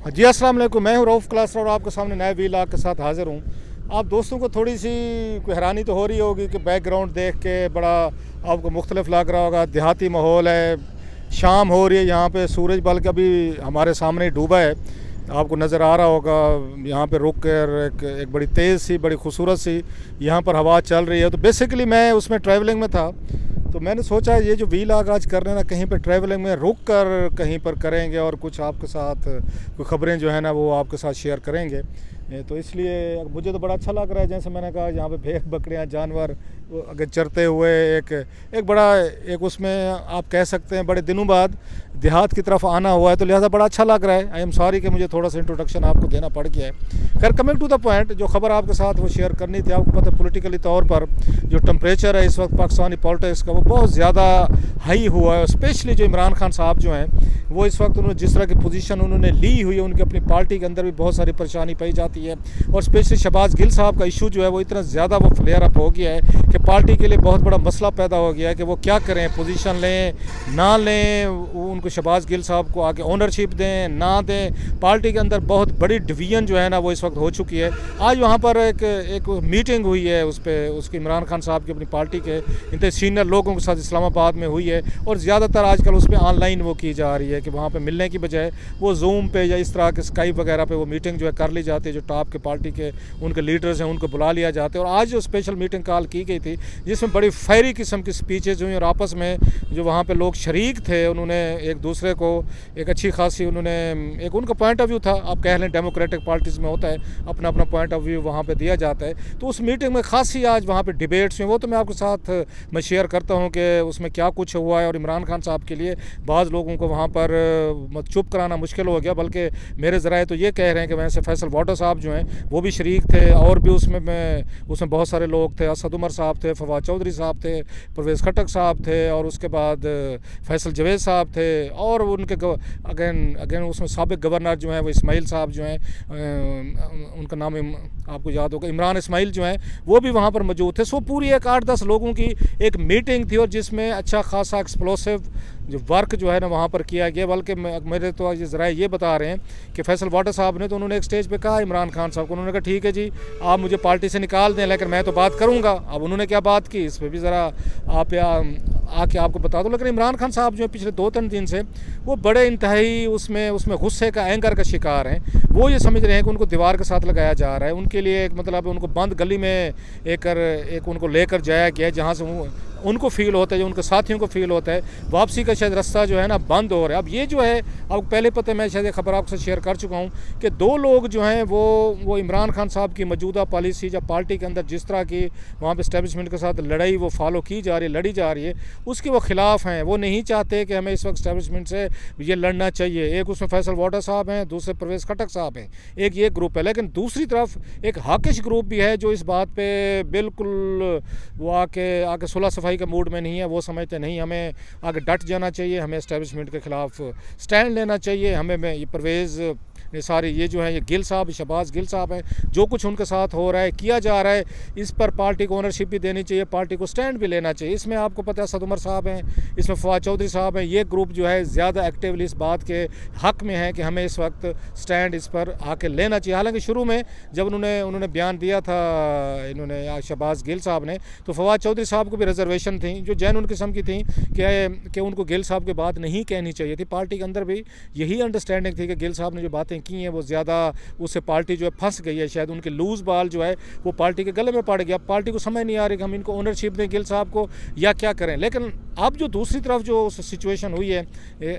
जी अस्सलाम वालेकुम। मैं हूँ रऊफ़ क्लासर और आपके सामने नए वीलॉग के साथ हाज़िर हूँ। आप दोस्तों को थोड़ी सी कोई हैरानी तो हो रही होगी कि बैकग्राउंड देख के बड़ा आपको मुख्तलिफ लग रहा होगा। देहाती माहौल है, शाम हो रही है यहाँ पे, सूरज बल्कि अभी हमारे सामने ही डूबा है, आपको नज़र आ रहा होगा। यहाँ पे रुक कर एक बड़ी तेज़ सी, बड़ी खूबसूरत सी यहाँ पर हवा चल रही है। तो बेसिकली मैं उसमें ट्रैवलिंग में था, तो मैंने सोचा ये जो व्लॉग आज कर रहे हैं ना, कहीं पर ट्रैवलिंग में रुक कर कहीं पर करेंगे और कुछ आपके साथ कोई ख़बरें जो है ना वो आपके साथ शेयर करेंगे। तो इसलिए मुझे तो बड़ा अच्छा लग रहा है। जैसे मैंने कहा, यहाँ पे भेड़ बकरियाँ जानवर अगर चरते हुए एक बड़ा एक उसमें आप कह सकते हैं बड़े दिनों बाद देहात की तरफ आना हुआ है, तो लिहाजा बड़ा अच्छा लग रहा है। आई एम सॉरी कि मुझे थोड़ा सा इंट्रोडक्शन आपको देना पड़ गया है। खैर, कमिंग टू द पॉइंट, जो खबर आपके साथ वो शेयर करनी थी। आपको पता है पॉलिटिकली तौर पर जो टेम्परेचर है इस वक्त पाकिस्तानी पॉलिटिक्स का वो बहुत ज़्यादा हाई हुआ है। स्पेशली जो इमरान खान साहब जो हैं वो इस वक्त उन्होंने जिस तरह की पोजीशन उन्होंने ली हुई है, उनकी अपनी पार्टी के अंदर भी बहुत सारी परेशानी पाई जाती है। और स्पेशली शहबाज गिल साहब का इशू जो है वो इतना ज़्यादा वो फ्लेयर अप हो गया है कि पार्टी के लिए बहुत बड़ा मसला पैदा हो गया है कि वो क्या करें, पोजीशन लें ना लें, उनको शहबाज गिल साहब को आगे ओनरशिप दें ना दें। पार्टी के अंदर बहुत बड़ी डिवीजन जो है ना वो इस वक्त हो चुकी है। आज वहाँ पर एक मीटिंग हुई है, उस पर उसकी इमरान खान साहब की अपनी पार्टी के इतने सीनियर लोगों के साथ इस्लामाबाद में हुई है। और ज़्यादातर आजकल उस पर ऑनलाइन वो की जा रही है कि वहाँ पर मिलने की बजाय वो जूम पे या इस तरह के स्काइप वगैरह पे वो मीटिंग जो है कर ली जाती है। जो टॉप के पार्टी के उनके लीडर्स हैं उनको बुला लिया जाता है। और आज जो स्पेशल मीटिंग कॉल की गई थी जिसमें बड़ी फायरी किस्म की स्पीचेज हुई और आपस में जो वहाँ पे लोग शरीक थे उन्होंने एक दूसरे को एक अच्छी खासी उन्होंने एक उनका पॉइंट ऑफ व्यू था, आप कह लें डेमोक्रेटिक पार्टीज़ में होता है अपना अपना पॉइंट ऑफ व्यू वहाँ पे दिया जाता है। तो उस मीटिंग में खासी आज वहाँ पे डिबेट्स हुई, वो तो मैं आपके साथ मैं शेयर करता हूँ कि उसमें क्या कुछ हुआ है। और इमरान खान साहब के लिए बाज़ लोगों को वहाँ पर चुप कराना मुश्किल हो गया, बल्कि मेरे ज़राए तो ये कह रहे हैं कि वैसे फैसल वाटर साहब जो हैं वो भी शरीक थे और भी उसमें बहुत सारे लोग थे। असद उमर साहब थे, फवाद चौधरी साहब थे, परवेज़ खटक साहब थे और उसके बाद फैसल जवेद साहब थे। और उनके अगेन उसमें साबिक गवर्नर जो हैं वो इस्माइल साहब जो हैं, उनका नाम आपको याद होगा, इमरान इस्माइल जो हैं वो भी वहाँ पर मौजूद थे। सो पूरी एक 8-10 लोगों की एक मीटिंग थी और जिसमें अच्छा खासा एक्सप्लोसिव जो वर्क जो है ना वहाँ पर किया गया। बल्कि मेरे तो ज़रा ये बता रहे हैं कि फैसल वाटर साहब ने तो उन्होंने एक स्टेज पे कहा इमरान खान साहब को, उन्होंने कहा ठीक है जी आप मुझे पार्टी से निकाल दें लेकिन मैं तो बात करूँगा। अब उन्होंने क्या बात की इस पर भी ज़रा आप आके आपको बता दो। लेकिन इमरान खान साहब जो है पिछले 2-3 दिन से वो बड़े इंतहाई उसमें गुस्से का एंगर का शिकार हैं। वो ये समझ रहे हैं कि उनको दीवार के साथ लगाया जा रहा है। उनके लिए एक मतलब उनको बंद गली में एक उनको लेकर जाया गया है जहाँ से उनको फील होता है, जो उनके साथियों को फील होता है वापसी का शायद रास्ता जो है ना बंद हो रहा है। अब ये जो है आपको पहले पता है, मैं शायद खबर आपसे शेयर कर चुका हूँ कि 2 लोग जो हैं वो इमरान खान साहब की मौजूदा पॉलिसी या पार्टी के अंदर जिस तरह की वहाँ पर इस्टेब्लिशमेंट के साथ लड़ाई वो फॉलो की जा रही है, लड़ी जा रही है, उसके वो ख़िलाफ़ हैं। वो नहीं चाहते कि हमें इस वक्त इस्टेब्लिशमेंट से ये लड़ना चाहिए। एक उसमें फैसल वाटर साहब हैं, दूसरे परवेज़ खटक साहब हैं, एक ये ग्रुप है। लेकिन दूसरी तरफ एक हॉकिश ग्रुप भी है जो इस बात पर बिल्कुल वो आके सुलह सफाई के मूड में नहीं है। वो समझते नहीं हमें आगे डट जाना चाहिए, हमें इस्टेब्लिशमेंट के ख़िलाफ़ स्टैंड लेना चाहिए, हमें ये परवेज़ सारे ये जो है ये गिल साहब, शहबाज गिल साहब हैं, जो कुछ उनके साथ हो रहा है किया जा रहा है इस पर पार्टी को ओनरशिप भी देनी चाहिए, पार्टी को स्टैंड भी लेना चाहिए। इसमें आपको पता है असद उमर साहब हैं, इसमें फवाद चौधरी साहब हैं। ये ग्रुप जो है ज़्यादा एक्टिवली इस बात के हक़ में है कि हमें इस वक्त स्टैंड इस पर आके लेना चाहिए। हालांकि शुरू में जब उन्होंने बयान दिया था इन्होंने शहबाज गिल साहब ने, तो फवाद चौधरी साहब को भी रिजर्वेशन थी जो जैन किस्म की थी कि उनको गिल साहब की बात नहीं कहनी चाहिए थी। पार्टी के अंदर भी यही अंडरस्टैंडिंग थी कि गिल साहब ने जो बातें की हैं वो ज़्यादा उससे पार्टी जो है फंस गई है। शायद उनके लूज़ बॉल जो है वो पार्टी के गले में पड़ गया। पार्टी को समझ नहीं आ रही कि हम इनको ओनरशिप दें गिल साहब को या क्या करें। लेकिन अब जो दूसरी तरफ जो सिचुएशन हुई है,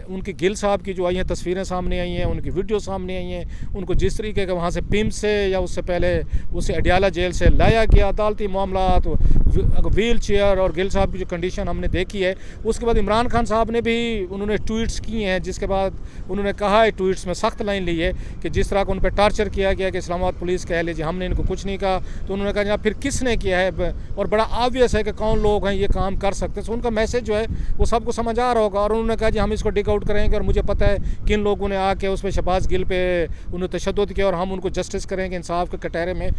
उनकी गिल साहब की जो आई हैं तस्वीरें सामने आई हैं, उनकी वीडियो सामने आई हैं, उनको जिस तरीके का वहाँ से पिम्प से या उससे पहले उसे अडियाला जेल से लाया गया, अदालती मामला, व्हील चेयर और गिल साहब की जो कंडीशन हमने देखी है। उसके बाद इमरान खान साहब ने भी उन्होंने ट्वीट्स किए हैं जिसके बाद उन्होंने कहा है, ट्वीट्स में सख्त लाइन ली है कि जिस तरह को उन पर टार्चर किया गया कि इस्लामाबाद पुलिस कह लीजिए हमने इनको कुछ नहीं कहा, तो उन्होंने कहा फिर किसने किया है और बड़ा ऑब्वियस है कि कौन लोग हैं ये काम कर सकते हैं। तो उनका मैसेज जो है वो सबको समझ आ रहा होगा। और उन्होंने कहा जी हम इसको डिग आउट करेंगे और मुझे पता है किन लोगों ने आके उस पर शहबाज गिल पे उन्होंने तशद्दुद किया और हम उनको जस्टिस करेंगे, इंसाफ के कटहरे में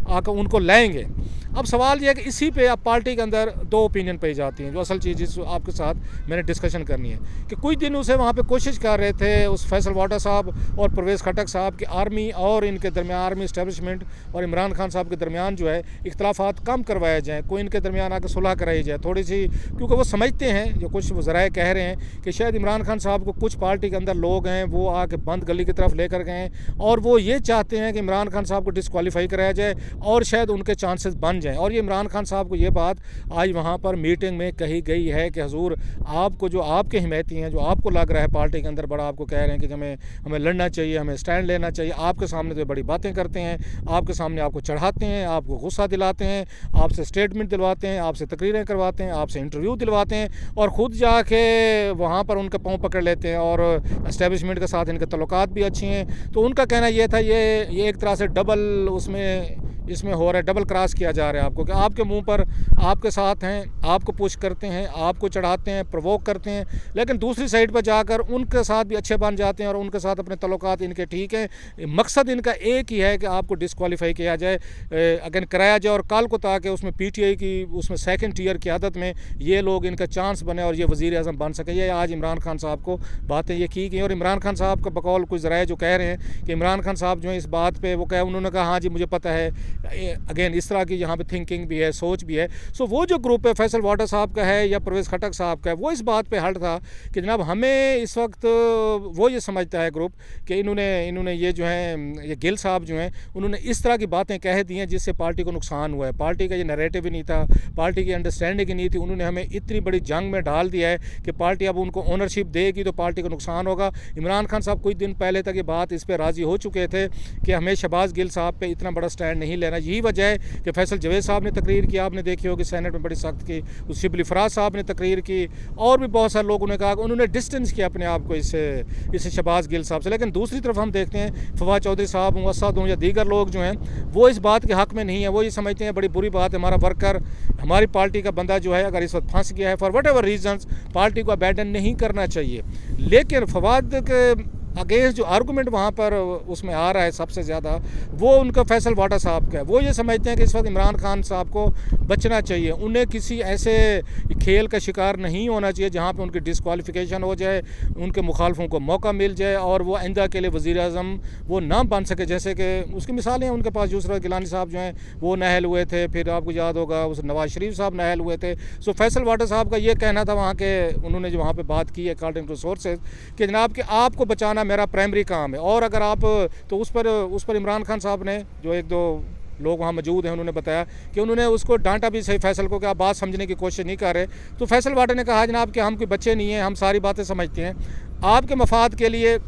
आके उनको लाएंगे। अब सवाल ये है कि इसी पे अब पार्टी के अंदर दो ओपिनियन पाई जाती हैं। जो असल चीज़ जिस आपके साथ मैंने डिस्कशन करनी है कि कुछ दिन उसे वहाँ पे कोशिश कर रहे थे उस फैसल वाटा साहब और परवेज़ खटक साहब की आर्मी और इनके दरमियान आर्मी इस्टेब्लिशमेंट और इमरान खान साहब के दरमियान जो है इख्तलाफात कम करवाए जाएँ, कोई इनके दरमियान आकर सुलह कराई जाए थोड़ी सी, क्योंकि वो समझते हैं जो कुछ वज़राए कह रहे हैं कि शायद इमरान खान साहब को कुछ पार्टी के अंदर लोग हैं वो आके बंद गली की तरफ लेकर गए और वो ये चाहते हैं कि इमरान खान साहब को डिस्क्वालीफाई कराया जाए और शायद उनके चांसेस बन जाएं। और ये इमरान खान साहब को ये बात आज वहाँ पर मीटिंग में कही गई है कि हजूर आपको जो आपके हिमायती हैं, जो आपको लग रहा है पार्टी के अंदर बड़ा आपको कह रहे हैं कि हमें लड़ना चाहिए, हमें स्टैंड लेना चाहिए, आपके सामने तो बड़ी बातें करते हैं, आपके सामने आपको चढ़ाते हैं, आपको गुस्सा दिलाते हैं, आपसे स्टेटमेंट दिलवाते हैं, आपसे तकरीरें करवाते हैं, आपसे इंटरव्यू दिलवाते हैं और ख़ुद जाके वहाँ पर उनके पाँव पकड़ लेते हैं और एस्टेब्लिशमेंट के साथ इनके तल्लुकात भी अच्छी हैं। तो उनका कहना ये था ये एक तरह से डबल इसमें हो रहा है, डबल क्रॉस किया जा रहा है आपको कि आपके मुंह पर आपके साथ हैं, आपको पुश करते हैं, आपको चढ़ाते हैं, प्रोवोक करते हैं, लेकिन दूसरी साइड पर जाकर उनके साथ भी अच्छे बन जाते हैं और उनके साथ अपने तल्लुकात इनके ठीक हैं। मकसद इनका एक ही है कि आपको डिस्क्वालीफाई किया जाए, अगेन कराया जाए और कल को ताकि उसमें PTI की उसमें सेकंड टियर की आदत में ये लोग इनका चांस बने और ये वज़ीर आज़म बन सके। ये आज इमरान खान साहब को बातें ये की गई और इमरान खान साहब का बकौल कुछ ज़राए जो कह रहे हैं कि इमरान खान साहब जो है इस बात पर वो उन्होंने कहा हाँ जी मुझे पता है, अगेन इस तरह की यहाँ पे थिंकिंग भी है, सोच भी है। सो वो जो ग्रुप है फैसल वाटा साहब का है या परवेज़ खटक साहब का है, वो इस बात पे हट था कि जनाब हमें इस वक्त वो ये समझता है ग्रुप कि इन्होंने ये जो है ये गिल साहब जो हैं उन्होंने इस तरह की बातें कह दी हैं जिससे पार्टी को नुकसान हुआ है। पार्टी का ये नैरेटिव ही नहीं था, पार्टी की अंडरस्टैंडिंग ही नहीं थी। उन्होंने हमें इतनी बड़ी जंग में डाल दिया है कि पार्टी अब उनको ओनरशिप देगी तो पार्टी को नुकसान होगा। इमरान खान साहब कुछ दिन पहले तक ये बात इस पर राज़ी हो चुके थे कि हमें शहबाज गिल साहब पर इतना बड़ा स्टैंड नहीं लेना। यही वजह है कि फैसल जवेद साहब ने तकरीर की, आपने देखी होगी सेनेट में बड़ी सख्त की, उस शिबली फराज साहब ने तकरीर की और भी बहुत सारे लोगों ने कहा कि उन्होंने डिस्टेंस किया अपने आप को इस शहबाज गिल साहब से। लेकिन दूसरी तरफ हम देखते हैं फवाद चौधरी साहब हों, असद हों या दीगर लोग जो हैं वो इस बात के हक़ में नहीं है। वो ये समझते हैं बड़ी बुरी बात है, हमारा वर्कर हमारी पार्टी का बंदा जो है अगर इस वक्त फंस गया है for whatever reasons party को अबैंडन नहीं करना चाहिए। लेकिन फवाद के अगेंस्ट जो आर्गूमेंट वहाँ पर उसमें आ रहा है सबसे ज़्यादा वो उनका फैसल वाटा साहब का है। वो ये समझते हैं कि इस वक्त इमरान खान साहब को बचना चाहिए, उन्हें किसी ऐसे खेल का शिकार नहीं होना चाहिए जहाँ पे उनकी डिस्क्वालिफिकेशन हो जाए, उनके मुखालफों को मौका मिल जाए और वो आइंदा के लिए वज़ीर आज़म वो ना बन सके। जैसे कि उसकी मिसालें हैं उनके पास, यूसुफ गिलानी साहब जो हैं वो नाअहल हुए थे, फिर आपको याद होगा उस नवाज शरीफ साहब नाअहल हुए थे। सो फैसल वाटा साहब का ये कहना था वहाँ के उन्होंने जो वहाँ पर बात की है अकॉर्डिंग टू सोर्सेज कि जनाब कि आपको बचाना मेरा प्राइमरी काम है और अगर आप तो उस पर इमरान खान साहब ने जो एक दो लोग वहाँ मौजूद हैं उन्होंने बताया कि उन्होंने उसको डांटा भी सही फैसल को कि आप बात समझने की कोशिश नहीं कर रहे। तो फैसल वाटा ने कहा जनाब कि हम कोई बच्चे नहीं हैं, हम सारी बातें समझते हैं, आपके मफाद के लिए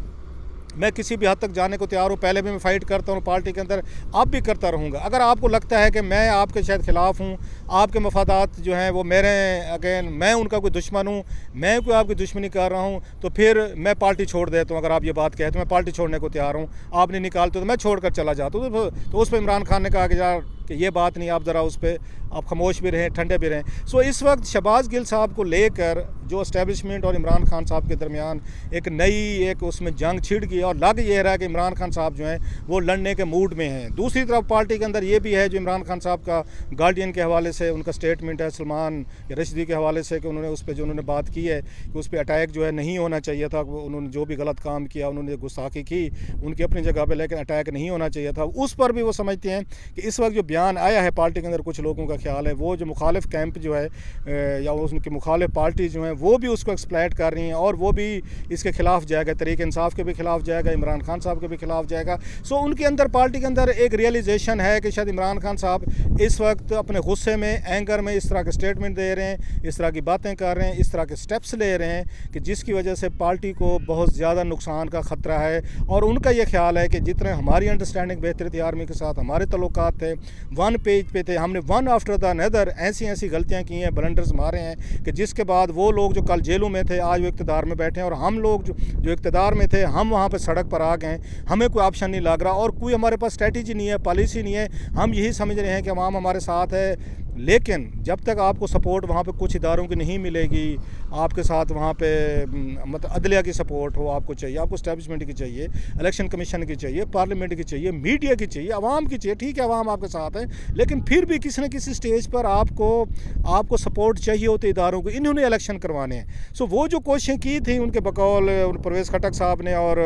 मैं किसी भी हद तक जाने को तैयार हूँ, पहले भी मैं फ़ाइट करता हूँ पार्टी के अंदर, अब भी करता रहूँगा। अगर आपको लगता है कि मैं आपके शायद ख़िलाफ़ हूँ, आपके मफादात जो हैं वो मेरे अगेन मैं उनका कोई दुश्मन हूँ, मैं कोई आपकी दुश्मनी कर रहा हूँ, तो फिर मैं पार्टी छोड़ देता हूँ। अगर आप ये बात कहते मैं पार्टी छोड़ने को तैयार हूँ, आप नहीं निकालते तो मैं छोड़ कर चला जाता हूँ। तो उस पर इमरान खान ने कहा कि यार कि ये बात नहीं, आप ज़रा उस पर आप खामोश भी रहें, ठंडे भी रहें। सो इस वक्त शहबाज गिल साहब को लेकर जो इस्टेब्लिशमेंट और इमरान खान साहब के दरमियान एक नई एक उसमें जंग छिड़ गई और लग ये रहा है कि इमरान खान साहब जो हैं वो लड़ने के मूड में हैं। दूसरी तरफ पार्टी के अंदर ये भी है जो इमरान खान साहब का गार्डियन के हवाले से उनका स्टेटमेंट है सलमान रशीदी के हवाले से कि उन्होंने उस पर जो उन्होंने बात की है कि उस पर अटैक जो है नहीं होना चाहिए था, उन्होंने जो भी गलत काम किया, उन्होंने गुस्ताखी की उनकी अपनी जगह पर, लेकिन अटैक नहीं होना चाहिए था। उस पर भी वो समझते हैं कि इस वक्त जो बयान आया है पार्टी के अंदर, कुछ लोगों का ख्याल है वो जो मुखालिफ कैंप जो है या उनकी मुखालिफ पार्टी जो हैं वो भी उसको एक्सप्लॉइट कर रही हैं और वो भी इसके खिलाफ जाएगा, तहरीक इंसाफ के भी खिलाफ जाएगा, इमरान खान साहब के भी खिलाफ जाएगा। सो उनके अंदर पार्टी के अंदर एक रियलाइजेशन है कि शायद इमरान खान साहब इस वक्त अपने गुस्से में, एंगर में इस तरह के स्टेटमेंट दे रहे हैं, इस तरह की बातें कर रहे हैं, इस तरह के स्टेप्स ले रहे हैं कि जिसकी वजह से पार्टी को बहुत ज़्यादा नुकसान का ख़तरा है। और उनका ये ख्याल है कि जितने हमारी अंडरस्टैंडिंग बेहतर थी आर्मी के साथ, हमारे तल्लुकात थे, वन पेज पे थे, हमने वन आफ्टर द अनदर ऐसी गलतियां की हैं, ब्लंडर्स मारे हैं कि जिसके बाद वो लोग जो कल जेलों में थे आज वो इक़्तिदार में बैठे हैं और हम लोग जो इक़्तिदार में थे हम वहाँ पर सड़क पर आ गए। हमें कोई ऑप्शन नहीं लग रहा और कोई हमारे पास स्ट्रेटजी नहीं है, पॉलिसी नहीं है। हम यही समझ रहे हैं कि अवाम हमारे साथ है, लेकिन जब तक आपको सपोर्ट वहाँ पे कुछ इदारों की नहीं मिलेगी, आपके साथ वहाँ पे मतलब अदलिया की सपोर्ट हो आपको चाहिए, आपको इस्टेब्लिशमेंट की चाहिए, इलेक्शन कमीशन की चाहिए, पार्लियामेंट की चाहिए, मीडिया की चाहिए, आवाम की चाहिए। ठीक है, आवाम आपके साथ है, लेकिन फिर भी किसी न किसी स्टेज पर आपको सपोर्ट चाहिए होते इदारों को। इन्होंने इलेक्शन करवाने हैं। सो वो जो कोशिशें की थी उनके बकौल परवेज़ खटक साहब ने और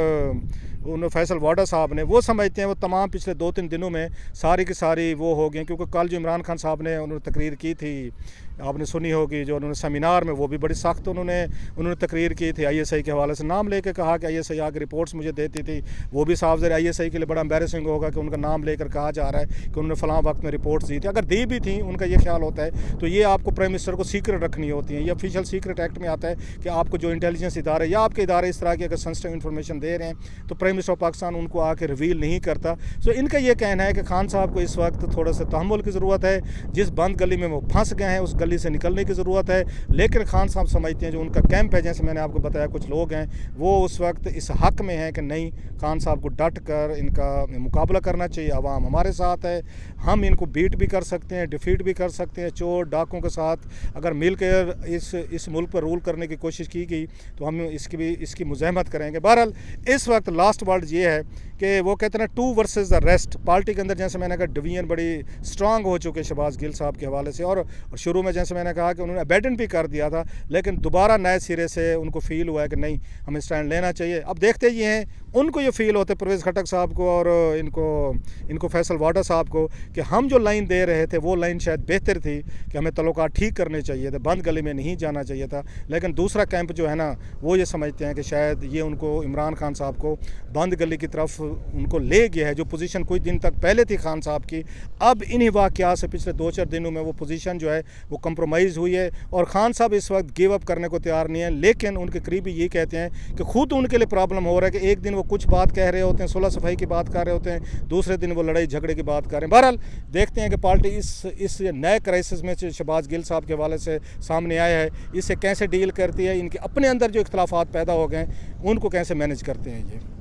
उन फैसल वाडा साहब ने, वो समझते हैं वो तमाम पिछले 2-3 दिनों में सारी की सारी वो हो गई। क्योंकि कल जो इमरान खान साहब ने उन्होंने तकरीर की थी, आपने सुनी होगी, जो उन्होंने सेमिनार में, वो भी बड़ी सख्त उन्होंने तकरीर की थी। ISI के हवाले से नाम लेकर कहा कि ISI आके रिपोर्ट्स मुझे देती थी। वो भी साफ ज़रा ISI के लिए बड़ा एम्बेरसिंग होगा कि उनका नाम लेकर कहा जा रहा है कि उन्होंने फ़लाँ वक्त में रिपोर्ट्स दी थी। अगर दी भी थी, उनका ये ख्याल होता है तो ये आपको प्राइम मिनिस्टर को सीक्रेट रखनी होती है। ये ऑफिशियल सीक्रेट एक्ट में आता है कि आपको जो इंटेलिजेंस इदारे या आपके इदारे इस तरह की अगर सेंसिटिव इन्फॉर्मेशन दे रहे हैं तो प्राइम मिनिस्टर ऑफ पाकिस्तान उनको आके रिवील नहीं करता। सो इनका ये कहना है कि खान साहब को इस वक्त थोड़ा सा तहम्मुल की ज़रूरत है। जिस बंद गली में वो फंस गए हैं उस गली से निकलने की ज़रूरत है। लेकिन खान साहब समझते हैं जो उनका कैंप है, जैसे मैंने आपको बताया, कुछ लोग हैं वो उस वक्त इस हक़ में हैं कि नहीं, खान साहब को डट कर इनका मुकाबला करना चाहिए। आवाम हमारे साथ है, हम इनको बीट भी कर सकते हैं, डिफीट भी कर सकते हैं। चोर डाकों के साथ अगर मिल कर इस मुल्क पर रूल करने की कोशिश की गई तो हम इसकी मुज़ाहमत करेंगे। बहरहाल इस वक्त लास्ट वर्ड ये है कि वो कहते हैं 2 वर्सेस द रेस्ट। पार्टी के अंदर जैसे मैंने कहा डिवीजन बड़ी स्ट्रांग हो चुके शहबाज गिल साहब के हवाले से, और शुरू में जैसे मैंने कहा कि उन्होंने अबैंडन भी कर दिया था, लेकिन दोबारा नए सिरे से उनको फ़ील हुआ है कि नहीं, हमें स्टैंड लेना चाहिए। अब देखते ये हैं, उनको ये फ़ील होता है परवेज़ खटक साहब को और इनको फैसल वाडा साहब को कि हम जो लाइन दे रहे थे वो लाइन शायद बेहतर थी, कि हमें तल्लुकात ठीक करने चाहिए थे, बंद गली में नहीं जाना चाहिए था। लेकिन दूसरा कैंप जो है ना, वो ये समझते हैं कि शायद ये उनको इमरान खान साहब को बंद गली की तरफ उनको ले गया है। जो पोजीशन कुछ दिन तक पहले थी खान साहब की, अब इन्हीं वाक़यात से पिछले 2-4 दिनों में वो पोजीशन जो है वो कंप्रोमाइज़ हुई है और खान साहब इस वक्त गिव अप करने को तैयार नहीं है। लेकिन उनके करीबी ये कहते हैं कि खुद उनके लिए प्रॉब्लम हो रहा है कि एक दिन वो कुछ बात कह रहे होते हैं, सुलह सफाई की बात कर रहे होते हैं, दूसरे दिन वो लड़ाई झगड़े की बात कर रहे हैं। बहरहाल देखते हैं कि पार्टी इस नए क्राइसिस में शहबाज गिल साहब के हवाले से सामने आया है, इससे कैसे डील करती है, इनके अपने अंदर जो इख्तलाफात पैदा हो गए उनको कैसे मैनेज करते हैं ये।